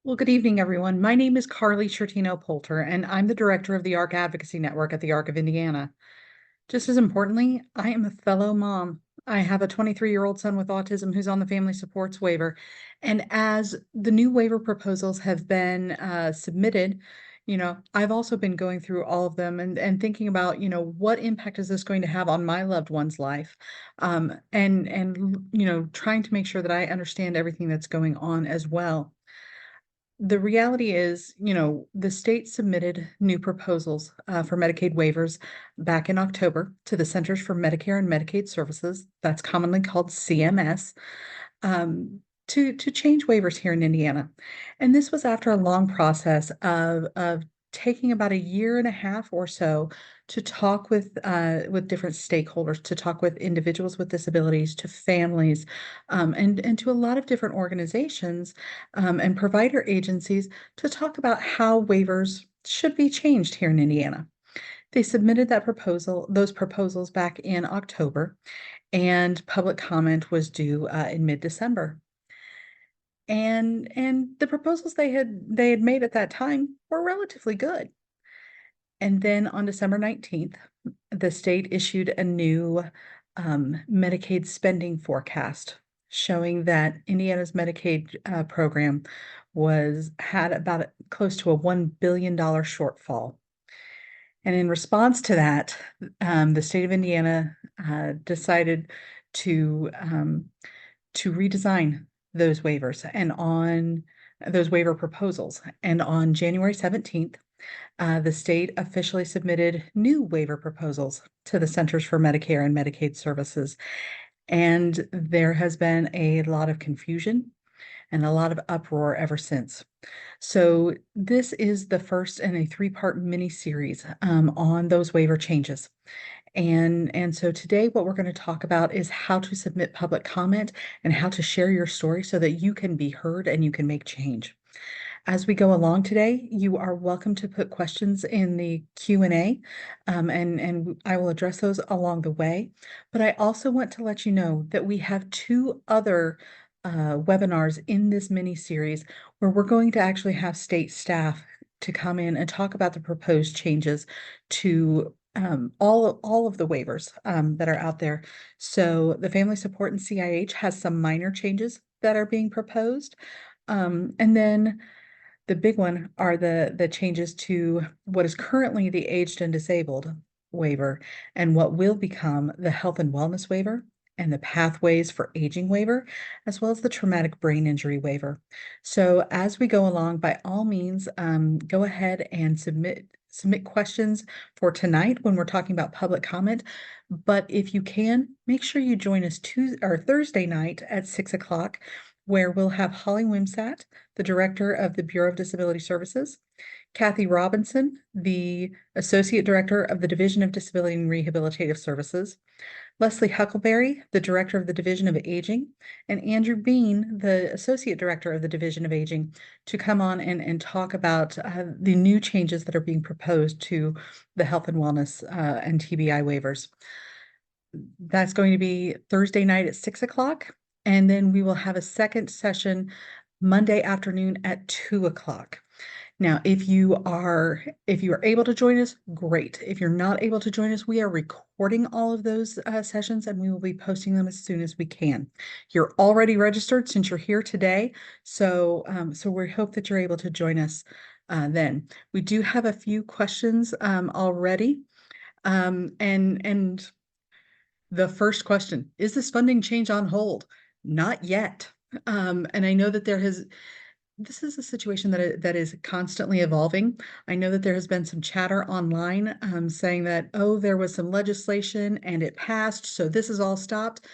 Well, good evening, everyone. My name is Carly Chertino-Polter, and I'm the director of the ARC Advocacy Network at the ARC of Indiana. Just as importantly, I am a fellow mom. I have a 23-year-old son with autism who's on the family supports waiver. And as the new waiver proposals have been submitted, I've also been going through all of them and thinking about, what impact is this going to have on my loved one's life? Trying to make sure that I understand everything that's going on as well. The reality is, the state submitted new proposals for Medicaid waivers back in October to the Centers for Medicare and Medicaid Services, that's commonly called CMS, to change waivers here in Indiana. And this was after a long process of taking about a year and a half or so to talk with different stakeholders, to talk with individuals with disabilities, to families, and to a lot of different organizations and provider agencies to talk about how waivers should be changed here in Indiana. They submitted those proposals back in October, and public comment was due in mid-December. And the proposals they had made at that time were relatively good. And then on December 19th, the state issued a new Medicaid spending forecast showing that Indiana's Medicaid program had about close to a $1 billion shortfall. And in response to that, the state of Indiana decided to redesign those waivers and on those waiver proposals. And on January 17th, the state officially submitted new waiver proposals to the Centers for Medicare and Medicaid Services. And there has been a lot of confusion and a lot of uproar ever since. So this is the first in a three-part mini-series on those waiver changes. And so today what we're going to talk about is how to submit public comment and how to share your story so that you can be heard and you can make change. As we go along today, you are welcome to put questions in the Q&A, and I will address those along the way. But I also want to let you know that we have two other webinars in this mini series where we're going to actually have state staff to come in and talk about the proposed changes to all of the waivers that are out there. So the Family Support and CIH has some minor changes that are being proposed. And then the big one are the changes to what is currently the aged and disabled waiver and what will become the health and wellness waiver and the pathways for aging waiver, as well as the traumatic brain injury waiver. So as we go along, by all means, go ahead and submit questions for tonight when we're talking about public comment. But if you can, make sure you join us Thursday night at 6 o'clock, where we'll have Holly Wimsat, the Director of the Bureau of Disability Services, Kathy Robinson, the Associate Director of the Division of Disability and Rehabilitative Services, Leslie Huckleberry, the Director of the Division of Aging, and Andrew Bean, the Associate Director of the Division of Aging, to come on and talk about the new changes that are being proposed to the health and wellness and TBI waivers. That's going to be Thursday night at 6 o'clock. And then we will have a second session Monday afternoon at 2 o'clock. Now, if you are able to join us, great. If you're not able to join us, we are recording all of those sessions and we will be posting them as soon as we can. You're already registered since you're here today, so we hope that you're able to join us then. We do have a few questions already, and the first question, is this funding change on hold? Not yet. And I know that this is a situation that is constantly evolving. I know that there has been some chatter online saying that, oh, there was some legislation and it passed, so this is all stopped.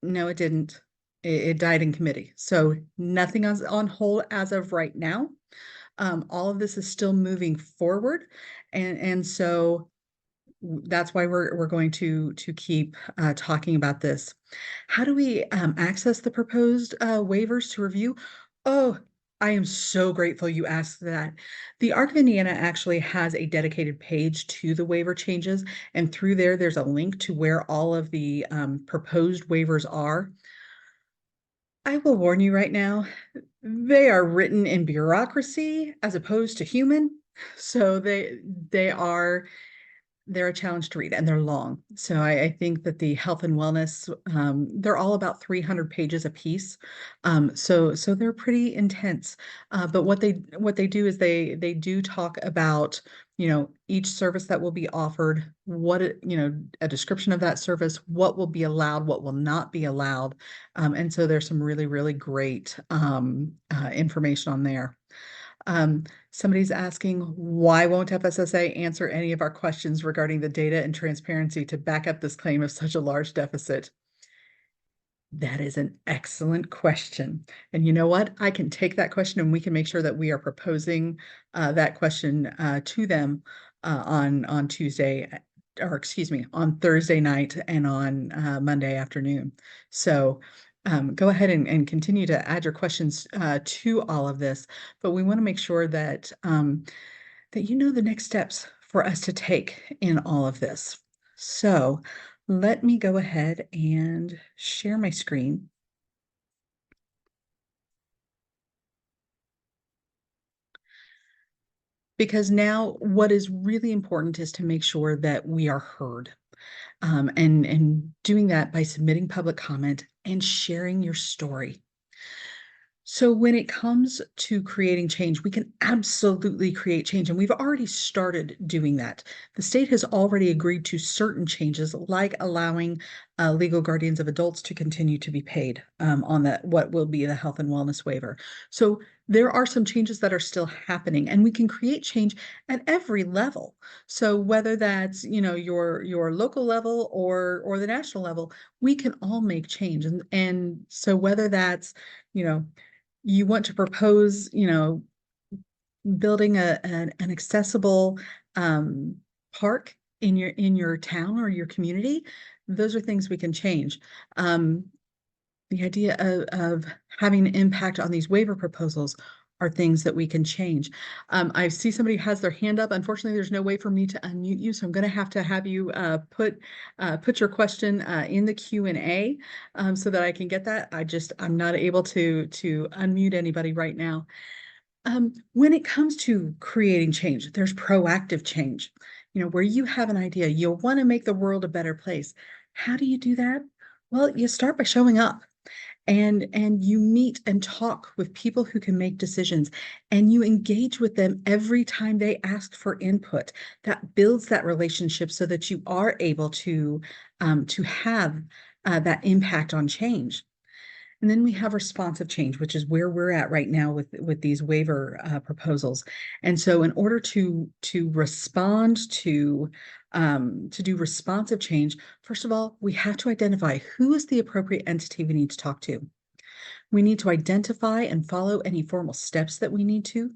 No, it didn't. It died in committee. So nothing on hold as of right now. All of this is still moving forward. And so that's why we're going to keep talking about this. How do we access the proposed waivers to review? Oh, I am so grateful you asked that. The ARC of Indiana actually has a dedicated page to the waiver changes, and through there's a link to where all of the proposed waivers are. I will warn you right now, they are written in bureaucracy as opposed to human. So they are they're a challenge to read and they're long. So I think that the health and wellness, they're all about 300 pages a piece. So they're pretty intense. But what they do is they do talk about, each service that will be offered, a description of that service, what will be allowed, what will not be allowed. And so there's some really, really great information on there. Somebody's asking, why won't FSSA answer any of our questions regarding the data and transparency to back up this claim of such a large deficit? That is an excellent question. And you know what? I can take that question and we can make sure that we are proposing that question to them on Tuesday, or excuse me, on Thursday night and on Monday afternoon. So go ahead and continue to add your questions to all of this, but we want to make sure that that you know the next steps for us to take in all of this. So let me go ahead and share my screen. Because now what is really important is to make sure that we are heard. And doing that by submitting public comment and sharing your story. So when it comes to creating change, we can absolutely create change, and we've already started doing that. The state has already agreed to certain changes, like allowing legal guardians of adults to continue to be paid on that what will be the health and wellness waiver. So there are some changes that are still happening, and we can create change at every level. So whether that's your local level or the national level, we can all make change, and so whether that's you know you want to propose, building an accessible park in your town or your community, those are things we can change. The idea of having an impact on these waiver proposals are things that we can change. I see somebody has their hand up. Unfortunately, there's no way for me to unmute you, so I'm going to have you put your question in the Q&A so that I can get that. I'm not able to unmute anybody right now. When it comes to creating change, there's proactive change. Where you have an idea, you'll want to make the world a better place. How do you do that? Well, you start by showing up and you meet and talk with people who can make decisions, and you engage with them every time they ask for input. That builds that relationship so that you are able to have that impact on change. And then we have responsive change, which is where we're at right now with these waiver proposals. And so in order to respond to do responsive change, first of all, we have to identify who is the appropriate entity we need to talk to. We need to identify and follow any formal steps that we need to.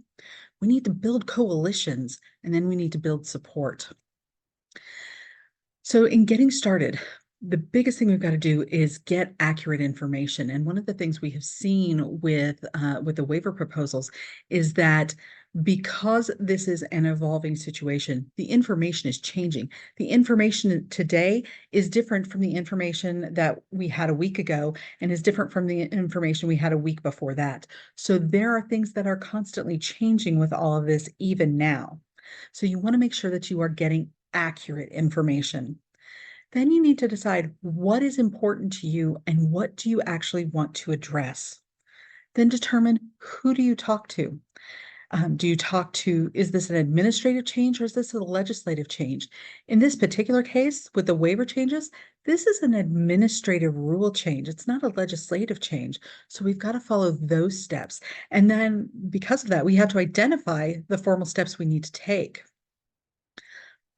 We need to build coalitions, and then we need to build support. So in getting started, the biggest thing we've got to do is get accurate information. And one of the things we have seen with the waiver proposals is that because this is an evolving situation, the information is changing. The information today is different from the information that we had a week ago and is different from the information we had a week before that. So there are things that are constantly changing with all of this, even now. So you want to make sure that you are getting accurate information. Then you need to decide what is important to you and what do you actually want to address. Then determine, who do you talk to? Is this an administrative change or is this a legislative change? In this particular case, with the waiver changes, this is an administrative rule change. It's not a legislative change. So we've got to follow those steps. And then because of that, we have to identify the formal steps we need to take.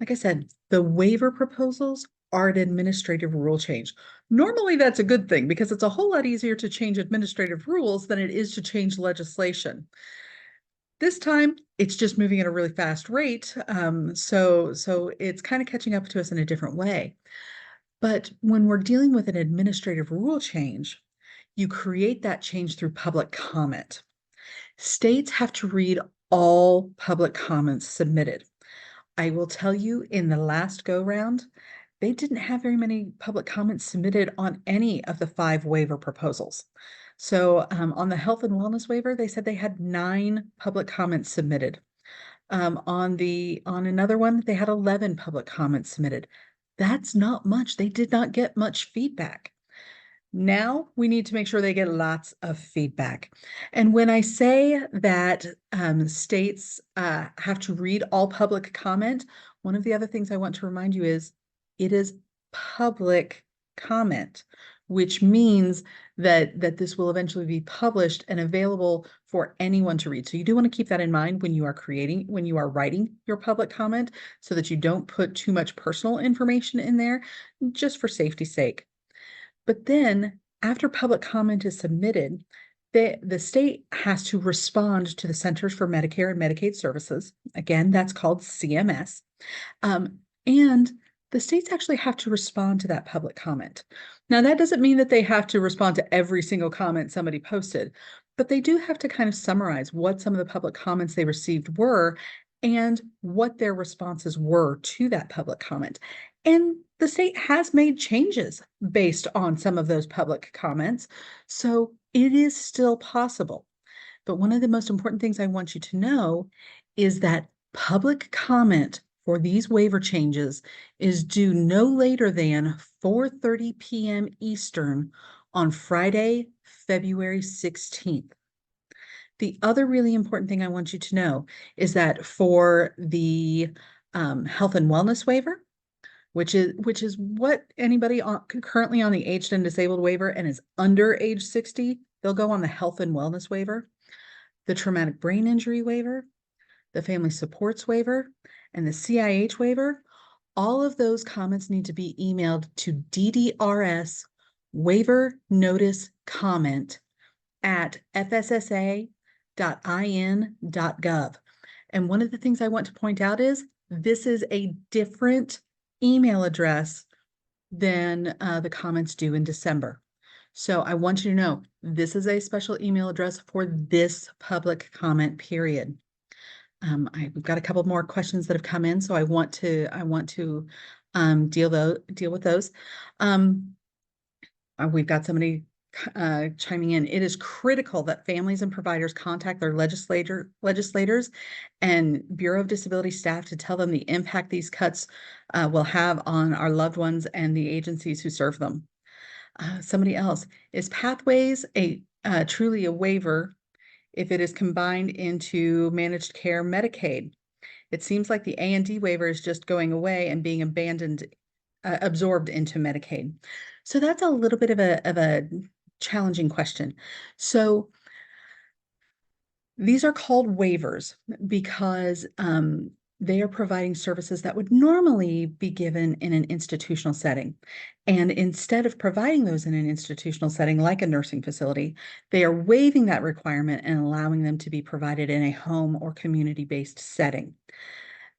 Like I said, the waiver proposals are an administrative rule change. Normally, that's a good thing because it's a whole lot easier to change administrative rules than it is to change legislation. This time, it's just moving at a really fast rate, so it's kind of catching up to us in a different way. But when we're dealing with an administrative rule change, you create that change through public comment. States have to read all public comments submitted. I will tell you, in the last go round, they didn't have very many public comments submitted on any of the 5 waiver proposals. So on the health and wellness waiver, they said they had 9 public comments submitted. On another one, they had 11 public comments submitted. That's not much. They did not get much feedback. Now we need to make sure they get lots of feedback. And when I say that states have to read all public comment, one of the other things I want to remind you is it is public comment, which means that this will eventually be published and available for anyone to read. So you do want to keep that in mind when you are writing your public comment, so that you don't put too much personal information in there, just for safety's sake. But then after public comment is submitted, the state has to respond to the Centers for Medicare and Medicaid Services. Again, that's called CMS. And the states actually have to respond to that public comment. Now, that doesn't mean that they have to respond to every single comment somebody posted, but they do have to kind of summarize what some of the public comments they received were and what their responses were to that public comment. And the state has made changes based on some of those public comments. So it is still possible. But one of the most important things I want you to know is that public comment for these waiver changes is due no later than 4:30 p.m. Eastern on Friday, February 16th. The other really important thing I want you to know is that for the health and wellness waiver, which is what anybody currently on the aged and disabled waiver and is under age 60, they'll go on the health and wellness waiver, the traumatic brain injury waiver, the family supports waiver, and the CIH waiver. All of those comments need to be emailed to DDRS waiver notice comment at fssa.in.gov. And one of the things I want to point out is this is a different email address than the comments due in December. So I want you to know this is a special email address for this public comment period. I've got a couple more questions that have come in, so I want to deal with those. We've got somebody chiming in. It is critical that families and providers contact their legislators and Bureau of Disability staff to tell them the impact these cuts will have on our loved ones and the agencies who serve them. Somebody else, is Pathways truly a waiver if it is combined into managed care Medicaid? It seems like the A&D waiver is just going away and being absorbed into Medicaid. So that's a little bit of a challenging question. So these are called waivers because they are providing services that would normally be given in an institutional setting. And instead of providing those in an institutional setting, like a nursing facility, they are waiving that requirement and allowing them to be provided in a home or community-based setting.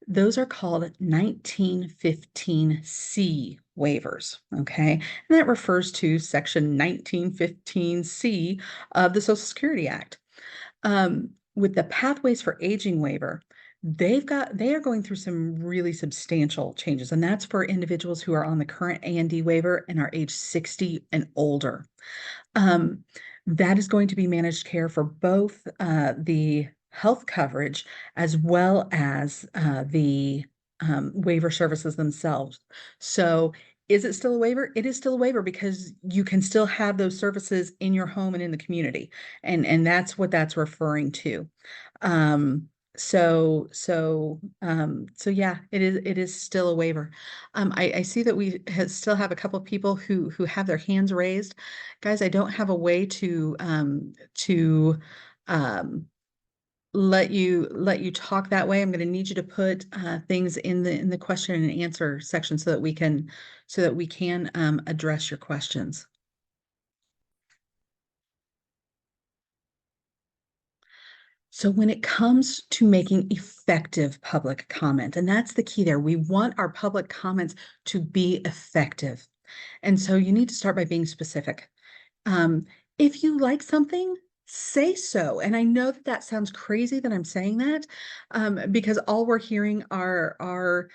Those are called 1915C waivers, okay? And that refers to Section 1915C of the Social Security Act. With the Pathways for Aging waiver, they are going through some really substantial changes, and that's for individuals who are on the current A&D waiver and are age 60 and older. That is going to be managed care for both the health coverage as well as the waiver services themselves. So is it still a waiver? It is still a waiver because you can still have those services in your home and in the community. And that's what that's referring to. So yeah, it is still a waiver. I see that we still have a couple of people who have their hands raised. Guys, I don't have a way to let you talk that way. I'm going to need you to put things in the question and answer section so that we can address your questions. So when it comes to making effective public comment, and that's the key there, we want our public comments to be effective. And so you need to start by being specific. If you like something, say so. And I know that that sounds crazy that I'm saying that, because all we're hearing are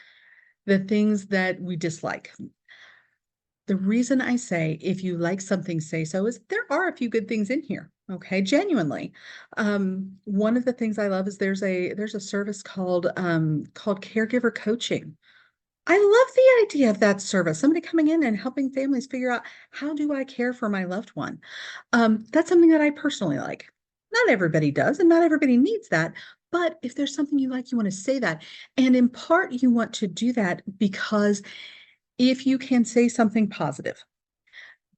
the things that we dislike. The reason I say if you like something, say so is there are a few good things in here. Okay, genuinely. One of the things I love is there's a service called caregiver coaching. I love the idea of that service. Somebody coming in and helping families figure out how do I care for my loved one. That's something that I personally like. Not everybody does, and not everybody needs that. But if there's something you like, you want to say that. And in part, you want to do that because if you can say something positive,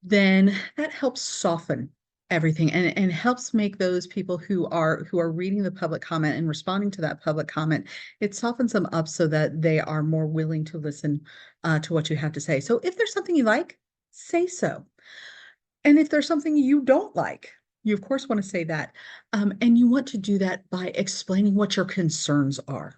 then that helps soften everything and helps make those people who are reading the public comment and responding to that public comment, it softens them up so that they are more willing to listen to what you have to say. So if there's something you like, say so. And if there's something you don't like, you of course want to say that. And you want to do that by explaining what your concerns are.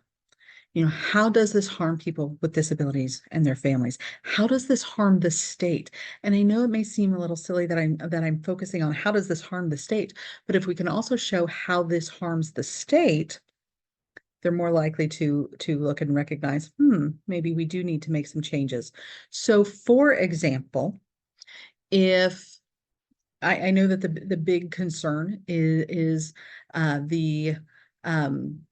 How does this harm people with disabilities and their families? How does this harm the state? And I know it may seem a little silly that I'm focusing on how does this harm the state, but if we can also show how this harms the state, they're more likely to look and recognize, maybe we do need to make some changes. So for example, if I know that the big concern is the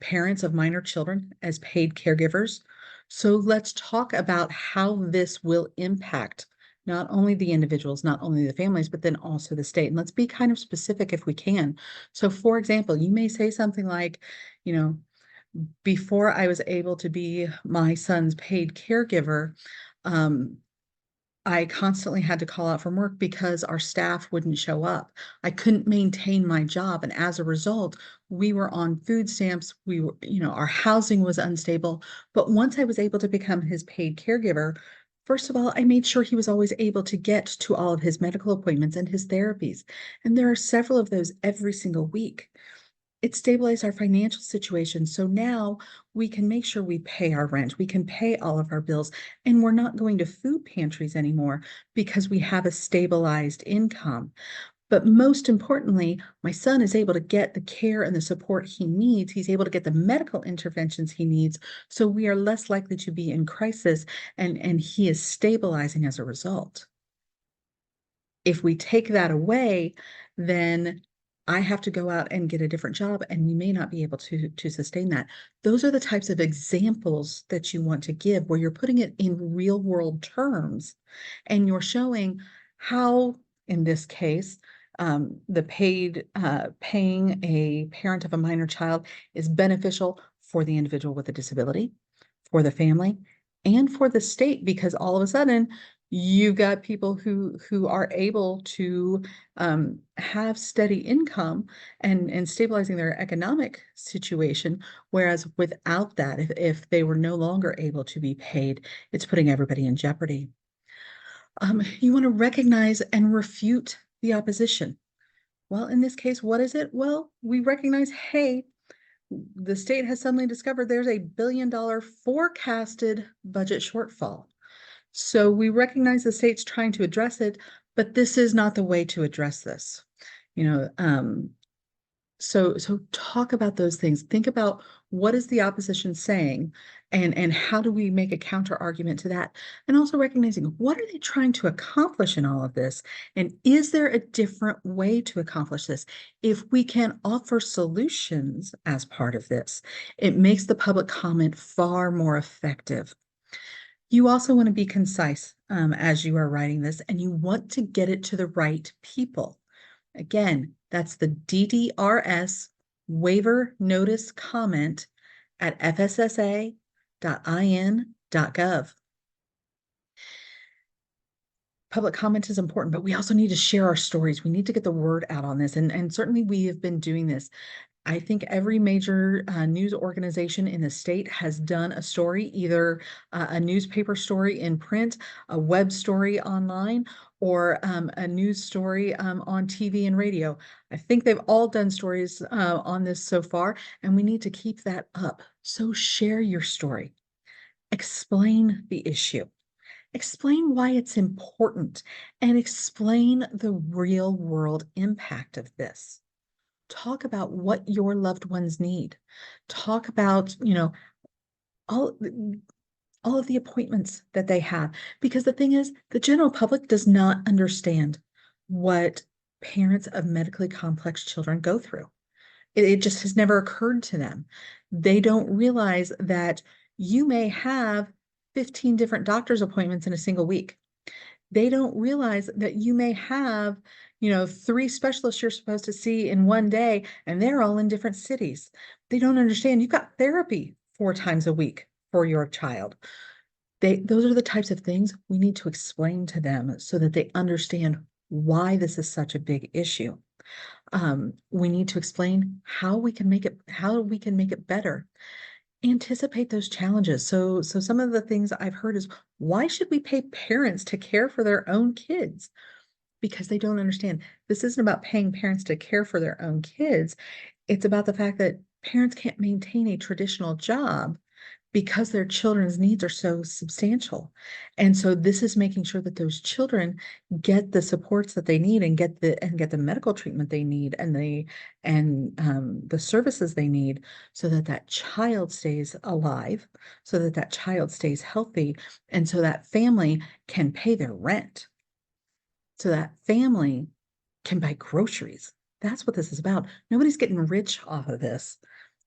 parents of minor children as paid caregivers. So let's talk about how this will impact not only the individuals, not only the families, but then also the state. And let's be kind of specific if we can. So, for example, you may say something like, you know, before I was able to be my son's paid caregiver, um, I constantly had to call out from work because our staff wouldn't show up. I couldn't maintain my job. And as a result, we were on food stamps. Our housing was unstable. But once I was able to become his paid caregiver, first of all, I made sure he was always able to get to all of his medical appointments and his therapies. And there are several of those every single week. It stabilized our financial situation. So now we can make sure we pay our rent, we can pay all of our bills, and we're not going to food pantries anymore because we have a stabilized income. But most importantly, my son is able to get the care and the support he needs. He's able to get the medical interventions he needs. So we are less likely to be in crisis, and he is stabilizing as a result. If we take that away, then I have to go out and get a different job, and we may not be able to sustain that. Those are the types of examples that you want to give where you're putting it in real world terms and you're showing how, in this case, the paying a parent of a minor child is beneficial for the individual with a disability, for the family, and for the state, because all of a sudden you've got people who are able to have steady income and stabilizing their economic situation. Whereas without that, if they were no longer able to be paid, it's putting everybody in jeopardy. You want to recognize and refute the opposition. Well, in this case, what is it? Well, we recognize, hey, the state has suddenly discovered there's a $1 billion forecasted budget shortfall. So we recognize the state's trying to address it, but this is not the way to address this. You know, so talk about those things. Think about what is the opposition saying, and how do we make a counter argument to that? And also recognizing what are they trying to accomplish in all of this, and is there a different way to accomplish this? If we can offer solutions as part of this, it makes the public comment far more effective. You also want to be concise as you are writing this, and you want to get it to the right people. Again, that's the DDRS waiver notice comment at fssa.in.gov. Public comment is important, but we also need to share our stories. We need to get the word out on this. And certainly we have been doing this. I think every major news organization in the state has done a story, either a newspaper story in print, a web story online, or a news story on TV and radio. I think they've all done stories on this so far, and we need to keep that up. So share your story. Explain the issue. Explain why it's important, and explain the real world impact of this. Talk about what your loved ones need. Talk about, all all of the appointments that they have. Because the thing is, the general public does not understand what parents of medically complex children go through. It just has never occurred to them. They don't realize that you may have 15 different doctor's appointments in a single week. They don't realize that you may have, 3 specialists you're supposed to see in one day, and they're all in different cities. They don't understand you've got therapy 4 times a week for your child. Those are the types of things we need to explain to them so that they understand why this is such a big issue. We need to explain how we can make it better. Anticipate those challenges. So some of the things I've heard is, why should we pay parents to care for their own kids? Because they don't understand. This isn't about paying parents to care for their own kids. It's about the fact that parents can't maintain a traditional job because their children's needs are so substantial. And so this is making sure that those children get the supports that they need and get the medical treatment they need and the services they need so that that child stays alive, so that that child stays healthy, and so that family can pay their rent, so that family can buy groceries. That's what this is about. Nobody's getting rich off of this.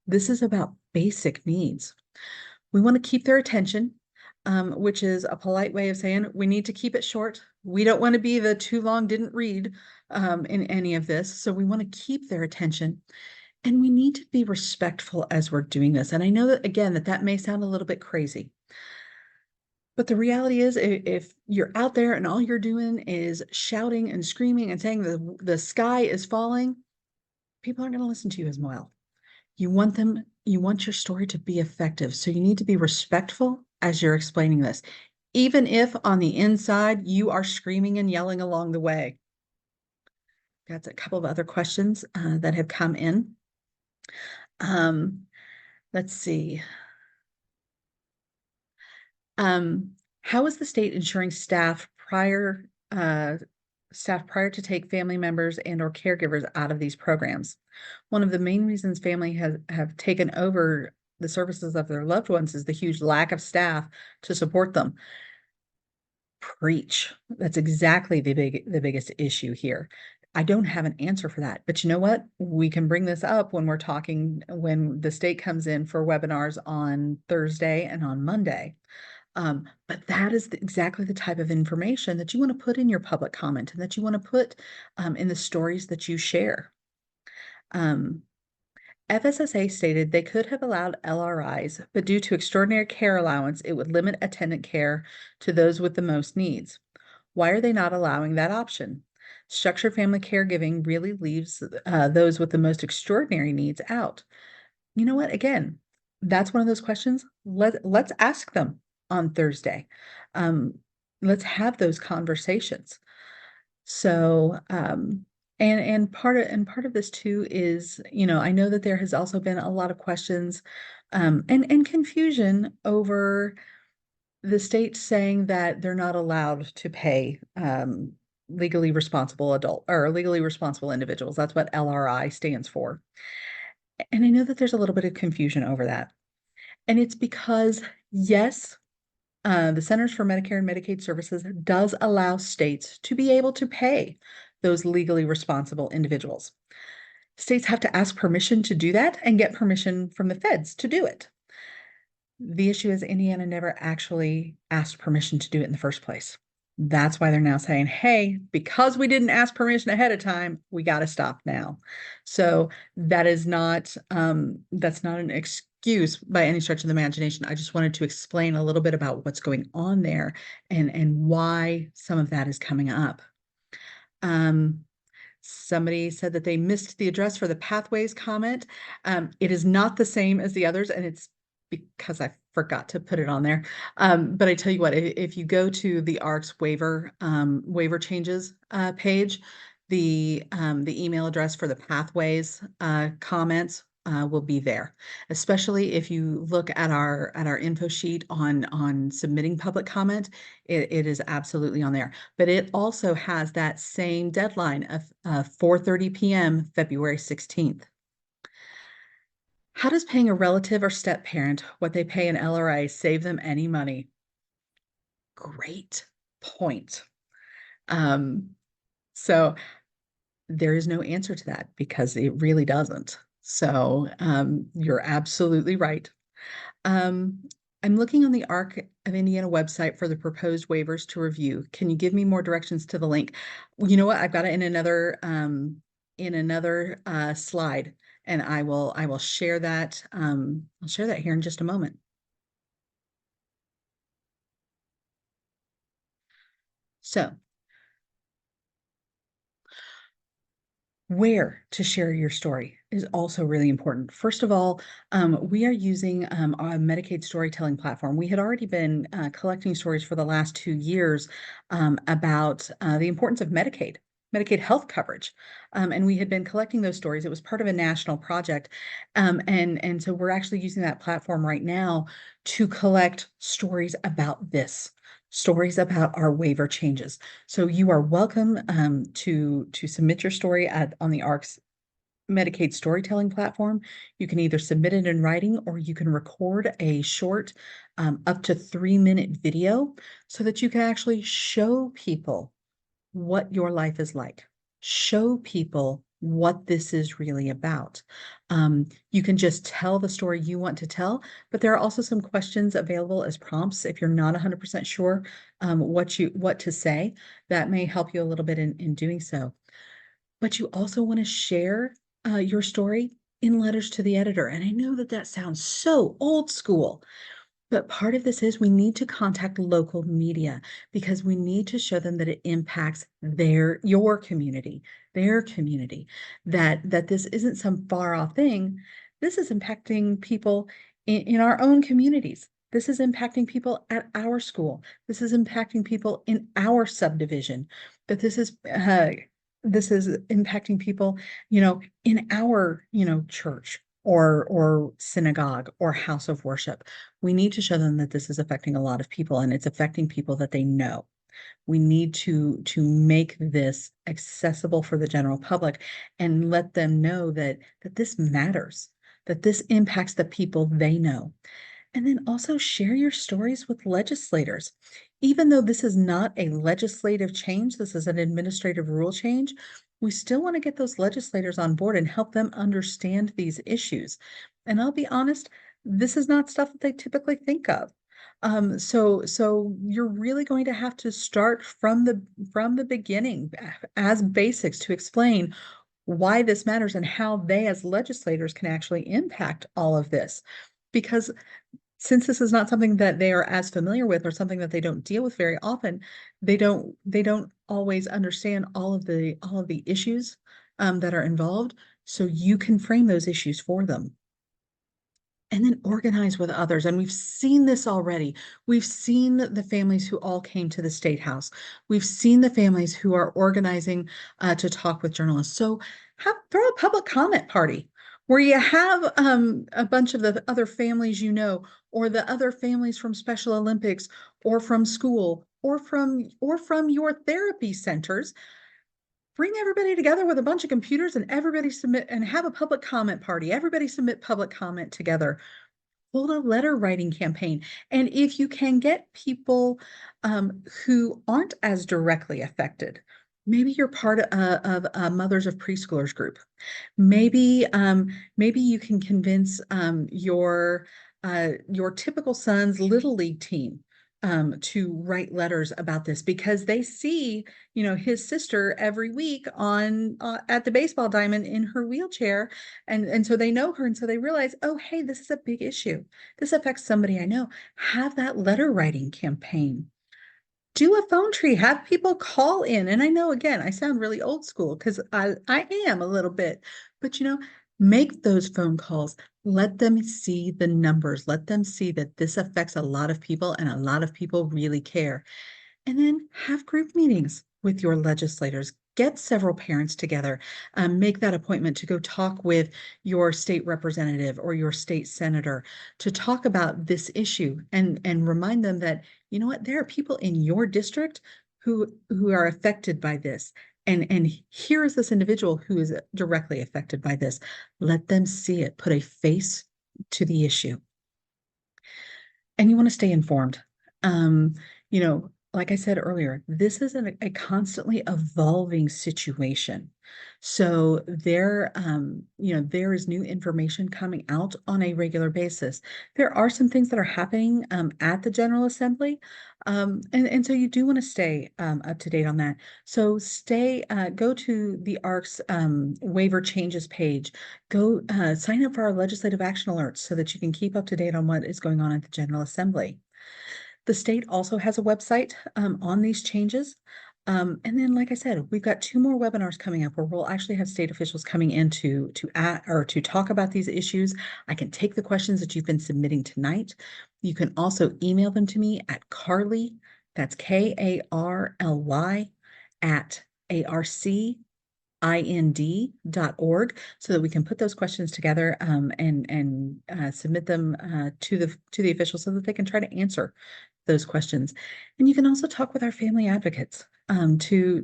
This is about basic needs. We want to keep their attention, which is a polite way of saying we need to keep it short. We don't want to be the too long didn't read in any of this. So we want to keep their attention. And we need to be respectful as we're doing this. And I know that, again, that may sound a little bit crazy. But the reality is, if you're out there and all you're doing is shouting and screaming and saying the sky is falling, people aren't going to listen to you as well. You want your story to be effective. So you need to be respectful as you're explaining this, even if on the inside you are screaming and yelling along the way. Got a couple of other questions that have come in. Let's see. How is the state ensuring staff prior to take family members and or caregivers out of these programs? One of the main reasons family have taken over the services of their loved ones is the huge lack of staff to support them. Preach. That's exactly the biggest issue here. I don't have an answer for that, but you know what? We can bring this up when when the state comes in for webinars on Thursday and on Monday. But that is exactly the type of information that you want to put in your public comment and that you want to put in the stories that you share. FSSA stated they could have allowed LRIs, but due to extraordinary care allowance, it would limit attendant care to those with the most needs. Why are they not allowing that option? Structured family caregiving really leaves those with the most extraordinary needs out. You know what? Again, that's one of those questions. Let's ask them on Thursday. Let's have those conversations. So, and part of this too is, I know that there has also been a lot of questions, and confusion over the state saying that they're not allowed to pay, legally responsible adult or legally responsible individuals. That's what LRI stands for. And I know that there's a little bit of confusion over that. And it's because, yes, the Centers for Medicare and Medicaid Services does allow states to be able to pay those legally responsible individuals. States have to ask permission to do that and get permission from the feds to do it. The issue is Indiana never actually asked permission to do it in the first place. That's why they're now saying, hey, because we didn't ask permission ahead of time, we got to stop now. So that is not, that's not an excuse by any stretch of the imagination. I just wanted to explain a little bit about what's going on there and why some of that is coming up. Somebody said that they missed the address for the pathways comment. It is not the same as the others, and it's because I forgot to put it on there. But I tell you what, if you go to the ARC's waiver changes page, the email address for the pathways comments will be there. Especially if you look at our info sheet on submitting public comment, it is absolutely on there. But it also has that same deadline of 4:30 p.m. February 16th. How does paying a relative or step parent what they pay an LRA save them any money? Great point. Um, so there is no answer to that because it really doesn't. So you're absolutely right. Um, I'm looking on the Arc of Indiana website for the proposed waivers to review. Can you give me more directions to the link? Well, you know what? I've got it in another slide, and I will share that. I'll share that here in just a moment. So where to share your story is also really important. First of all, we are using a Medicaid storytelling platform. We had already been collecting stories for the last 2 years about the importance of Medicaid health coverage. And we had been collecting those stories. It was part of a national project. And so we're actually using that platform right now to collect stories about this, stories about our waiver changes. So you are welcome to submit your story on the ARC's Medicaid storytelling platform. You can either submit it in writing or you can record a short, up to 3-minute video so that you can actually show people what your life is like. Show people what this is really about. You can just tell the story you want to tell, but there are also some questions available as prompts if you're not 100% sure what to say. That may help you a little bit in doing so. But you also want to share your story in letters to the editor. And I know that that sounds so old school, but part of this is we need to contact local media because we need to show them that it impacts your community, that this isn't some far off thing. This is impacting people in our own communities. This is impacting people at our school. This is impacting people in our subdivision. That this is impacting people, in our, church or synagogue or house of worship. We need to show them that this is affecting a lot of people and it's affecting people that they know. We need to make this accessible for the general public and let them know that this matters, that this impacts the people they know. And then also share your stories with legislators. Even though this is not a legislative change, this is an administrative rule change, we still want to get those legislators on board and help them understand these issues. And I'll be honest, this is not stuff that they typically think of. So you're really going to have to start from the beginning as basics to explain why this matters and how they as legislators can actually impact all of this. Because since this is not something that they are as familiar with or something that they don't deal with very often, they don't always understand all of the issues that are involved. So you can frame those issues for them and then organize with others. And we've seen this already. We've seen the families who all came to the State House. We've seen the families who are organizing to talk with journalists. So throw a public comment party where you have a bunch of the other families or the other families from Special Olympics or from school or from your therapy centers. Bring everybody together with a bunch of computers and everybody submit and have a public comment party. Everybody submit public comment together. Hold a letter writing campaign. And if you can get people who aren't as directly affected, maybe you're part of a Mothers of Preschoolers group. Maybe you can convince your typical son's little league team to write letters about this because they see, his sister every week on at the baseball diamond in her wheelchair, and so they know her, and so they realize, oh, hey, this is a big issue. This affects somebody I know. Have that letter writing campaign. Do a phone tree, have people call in. And I know, again, I sound really old school because I am a little bit, but make those phone calls. Let them see the numbers. Let them see that this affects a lot of people and a lot of people really care. And then have group meetings with your legislators. Get several parents together. Make that appointment to go talk with your state representative or your state senator to talk about this issue and remind them that, you know what, there are people in your district who are affected by this. And here is this individual who is directly affected by this. Let them see it, put a face to the issue. And you want to stay informed. Um, like I said earlier, this is a constantly evolving situation. So there is new information coming out on a regular basis. There are some things that are happening at the General Assembly. And so you do want to stay up to date on that. So go to the ARC's waiver changes page. Go sign up for our legislative action alerts so that you can keep up to date on what is going on at the General Assembly. The state also has a website on these changes. And then, like I said, we've got 2 more webinars coming up where we'll actually have state officials coming in to talk about these issues. I can take the questions that you've been submitting tonight. You can also email them to me at Carly, that's Karly, at arcind.org, so that we can put those questions together and submit them to the officials so that they can try to answer those questions. And you can also talk with our family advocates to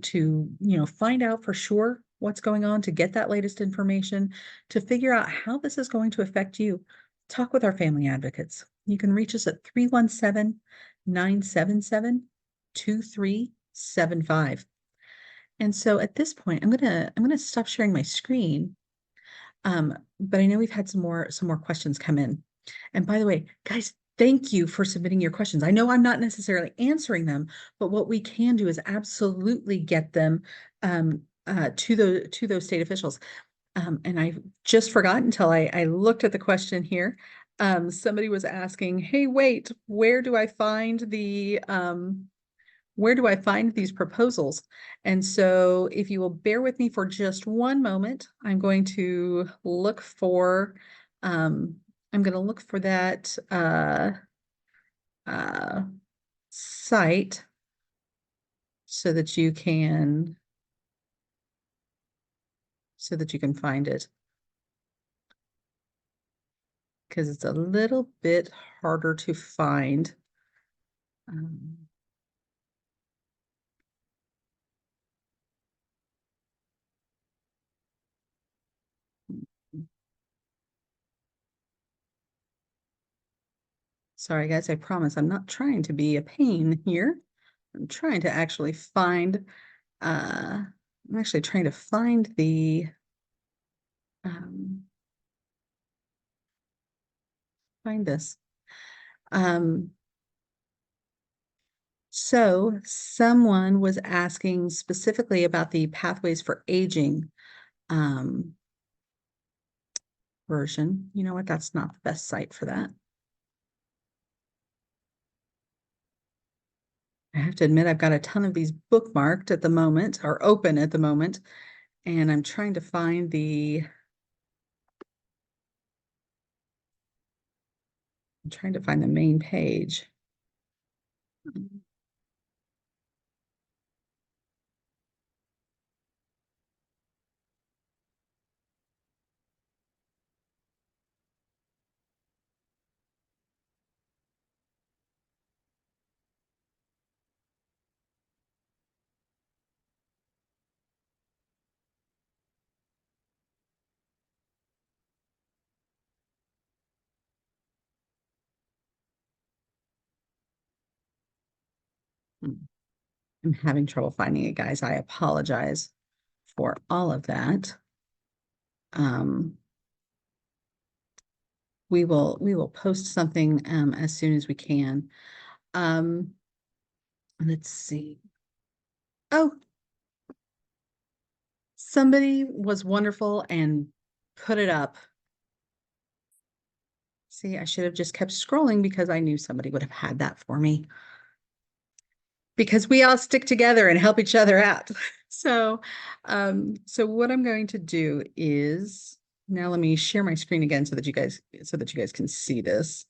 find out for sure what's going on, to get that latest information, to figure out how this is going to affect you. Talk with our family advocates. You can reach us at 317-977-2375. And so at this point, I'm gonna stop sharing my screen. But I know we've had some more questions come in. And by the way, guys, thank you for submitting your questions. I know I'm not necessarily answering them, but what we can do is absolutely get them to those state officials. And I just forgot until I looked at the question here. Somebody was asking, hey, wait, where do I find these proposals? And so if you will bear with me for just one moment, I'm going to look for that uh, site so that you can find it, because it's a little bit harder to find. Sorry, guys, I promise I'm not trying to be a pain here. I'm trying to actually find, I'm actually trying to find um, this. So someone was asking specifically about the Pathways for Aging version. You know what? That's not the best site for that. I have to admit, I've got a ton of these bookmarked at the moment, or open at the moment, and I'm trying to find the main page. I'm having trouble finding it, guys. I apologize for all of that. We will post something as soon as we can. Let's see. Oh, somebody was wonderful and put it up. See, I should have just kept scrolling because I knew somebody would have had that for me. Because we all stick together and help each other out. So what I'm going to do is, now let me share my screen again so that you guys can see this.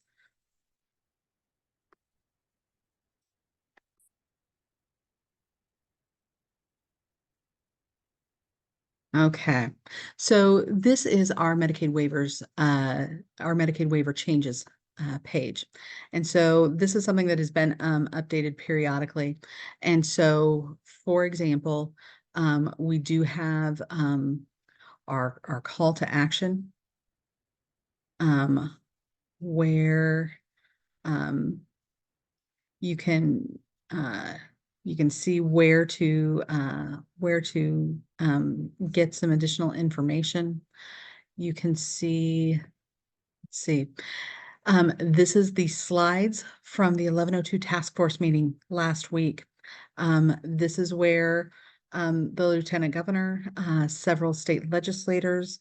Okay, so this is our Medicaid waivers, our Medicaid waiver changes page. And so this is something that has been updated periodically. And so, for example, We do have our call to action, where um, you can uh, you can see where to get some additional information. You can see, let's see. This is the slides from the 1102 task force meeting last week. This is where the lieutenant governor, several state legislators,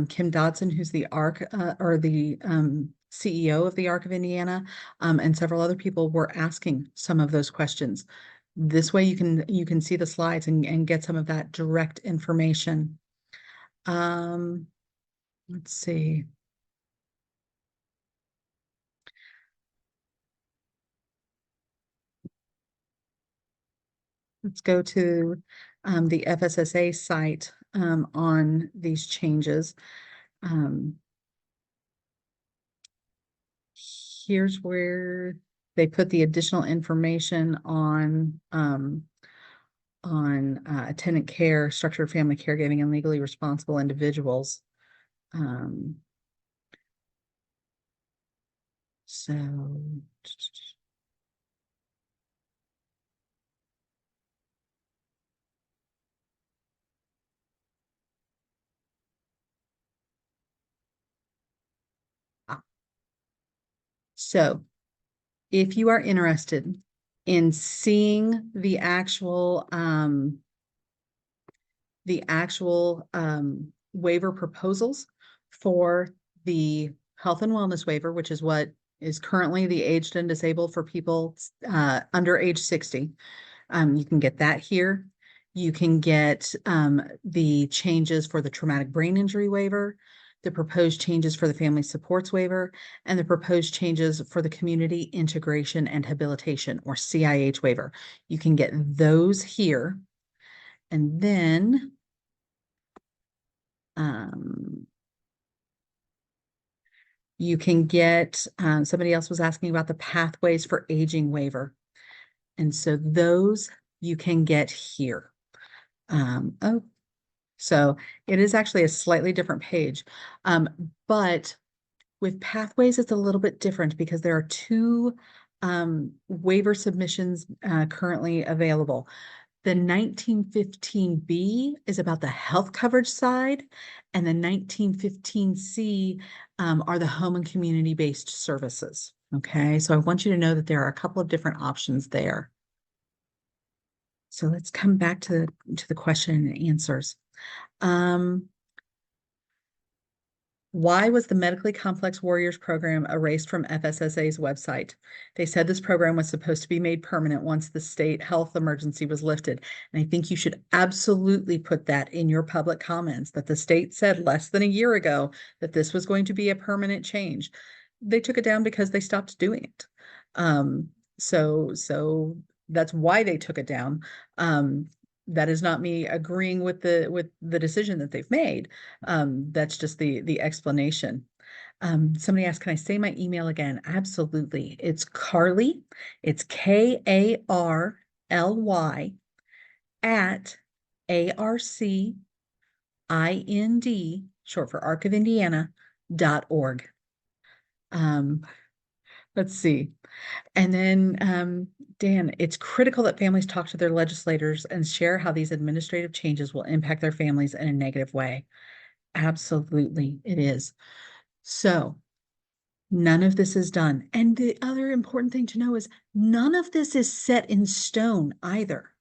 Kim Dodson, who's the CEO of the ARC of Indiana, and several other people were asking some of those questions. This way you can see the slides and get some of that direct information. Let's see. Let's go to the FSSA site on these changes. Um, Here's where they put the additional information on attendant care, structured family caregiving, and legally responsible individuals. So ah, so if you are interested in seeing the actual waiver proposals for the health and wellness waiver, which is what is currently the aged and disabled for people under age 60. You can get that here. You can get the changes for the traumatic brain injury waiver, the proposed changes for the family supports waiver, and the proposed changes for the community integration and habilitation, or CIH waiver. You can get those here. And then you can get, somebody else was asking about the pathways for aging waiver. And so those you can get here. So it is actually a slightly different page. But with pathways, it's a little bit different because there are two waiver submissions currently available. The 1915B is about the health coverage side, and the 1915C are the home and community-based services. Okay, so I want you to know that there are a couple of different options there. So let's come back to the question and answers. Why was the Medically Complex Warriors program erased from FSSA's website? They said this program was supposed to be made permanent once the state health emergency was lifted. And I think you should absolutely put that in your public comments, that the state said less than a year ago that this was going to be a permanent change. They took it down because they stopped doing it. So that's why they took it down. That is not me agreeing with the decision that they've made. That's just the explanation. Somebody asked, can I say my email again? Absolutely. It's Carly. It's Karly at ARCIND, short for Arc of Indiana.org. Let's see. And then, Dan, it's critical that families talk to their legislators and share how these administrative changes will impact their families in a negative way. Absolutely, it is. So none of this is done. And the other important thing to know is none of this is set in stone either.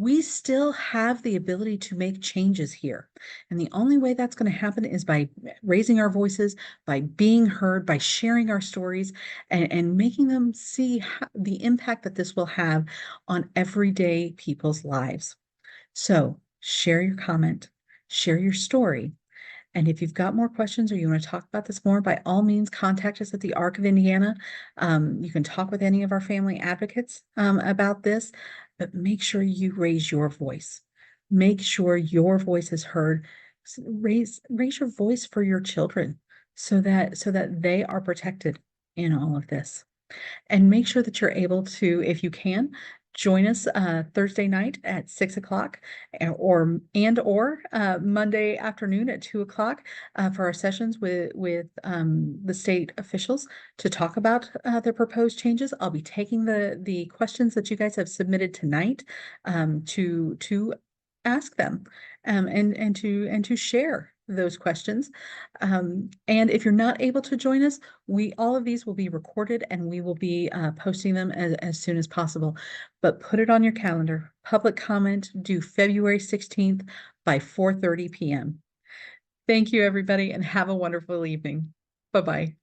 We still have the ability to make changes here. And the only way that's going to happen is by raising our voices, by being heard, by sharing our stories, and making them see the impact that this will have on everyday people's lives. So share your comment, share your story. And if you've got more questions or you want to talk about this more, by all means, contact us at the Arc of Indiana. You can talk with any of our family advocates about this, but make sure you raise your voice. Make sure your voice is heard. Raise your voice for your children so that they are protected in all of this. And make sure that you're able to, if you can, Join us Thursday night at 6 o'clock or Monday afternoon at 2 o'clock for our sessions with the state officials to talk about the proposed changes. I'll be taking the questions that you guys have submitted tonight to ask them and to share those questions. And if you're not able to join us, all of these will be recorded and we will be posting them as soon as possible. But put it on your calendar. Public comment due February 16th by 4:30 p.m. Thank you, everybody, and have a wonderful evening. Bye-bye.